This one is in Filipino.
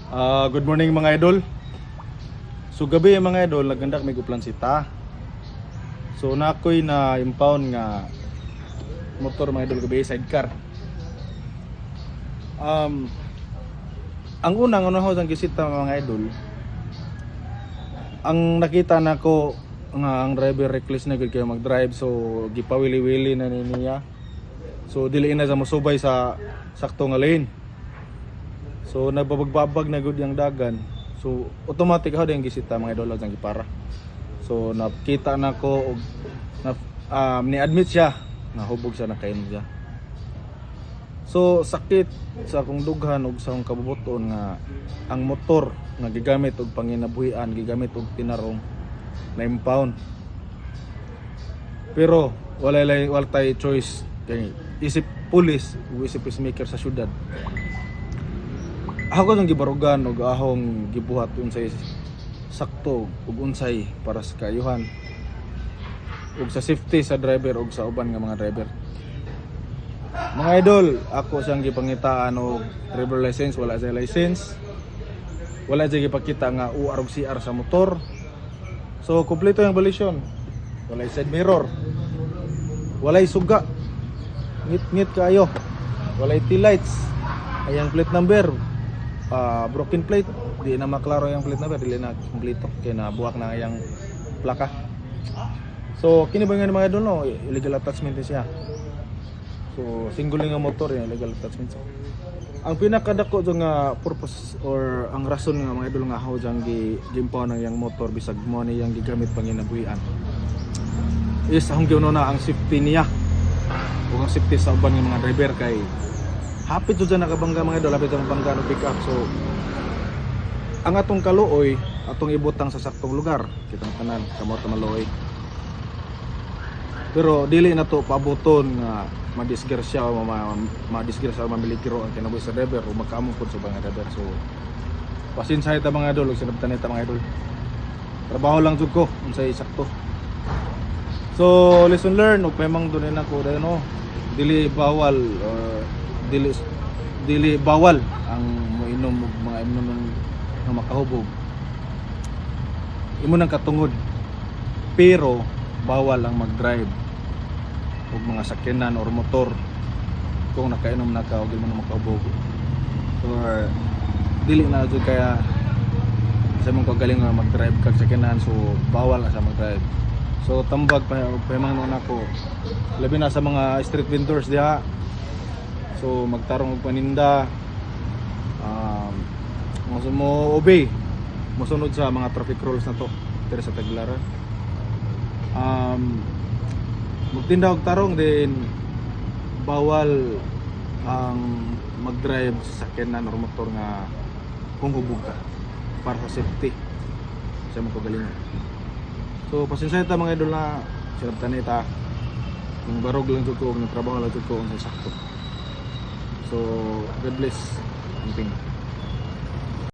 Good morning mga idol. So gabi mga idol, naggandak may guplan sita. So nakoy na impound nga motor mga idol gabi sidecar. Ang unang ho sang gisita mga idol. Ang nakita nako nga ang driver reckless na gud kayo mag-drive, so gipawili-wili na niya. So dili na sa mosubay sa sakto nga lane. So nababagbabag na gud yang dagan. So automatic ho ding gisita mga idol ang gipara. So nakita nako og ni-admit siya na hubog siya nakainom siya. So sakit sa akong dughan ug sa akong kabubuton nga ang motor nga gigamit og panginabuhian, gigamit og tinarong na impound. Pero wala tay choice kay isip pulis ug isip peacemaker sa syudad. Ako nang gibarugan og ahong gibuhat unsay sakto ug unsay para sa kayuhan ug sa safety sa driver ug sa uban nga mga driver. Mga idol, ako siyang gipangitaan og driver license, wala siya license. Wala siya gipakita nga UR ug CR sa motor. So kompleto yung violation. Wala side mirror. Wala suga. Ngit kayo. Wala tail lights. Ayang plate number. Broken plate, di na maklaro yung plate number, dili na kompleto kay nabuhak na yung plaka. So kini ba nga mga idol no, illegal attachment siya. So single nga motor yung illegal attachment. Ang pinakadako do nga purpose or ang rason nga mga idol nga how jang gi-impound ang yang motor bisag mo ni yang gigamit panginabuhian is ang giununa ang safety niya ug ang safety sa uban nga mga driver kay hapit to dyan nakabangga mga idol, hapit ang bangga ng pick up. So ang atong kaluoy, atong ibutang sa saktong lugar, kitang tanan kamot maluoy. Pero dili na to paaboton nga madisgrasya o madisgrasya o mamilikiro ang kinabuhi sa driver o magkaamong po sa mga driver. So pasensya ta mga idol, ug sinabtan ta mga idol. Trabaho lang jud ko unsay sakto. So lesson learned ug pemang dunay nako dayon no, dili bawal or dili bawal ang moinom og mga inom nga makahubog. Imo nang katungod. Pero bawal ang mag-drive og mga sakyanan or motor kung nakainom na ka og imo nang makahubog. Or dili na jud kaya sa mong kagaling nga mag-drive kag sakyanan, so bawal na sa mag-drive. So tambag pa pemang nako labi na sa mga street vendors diha. So magtarong og paninda, mo obey, mosunod sa mga traffic rules na to diri sa Tagbilaran. Magtinda og tarong din bawal ang mag-drive sa sakyanan or motor nga kung hubog ka para sa safety sa mga kagalingon. So pasensya ta mga idol na sinabtan ta kung barog lang jud ko og nagtrabaho lang jud ko unsay sakto. So God bless ang ping.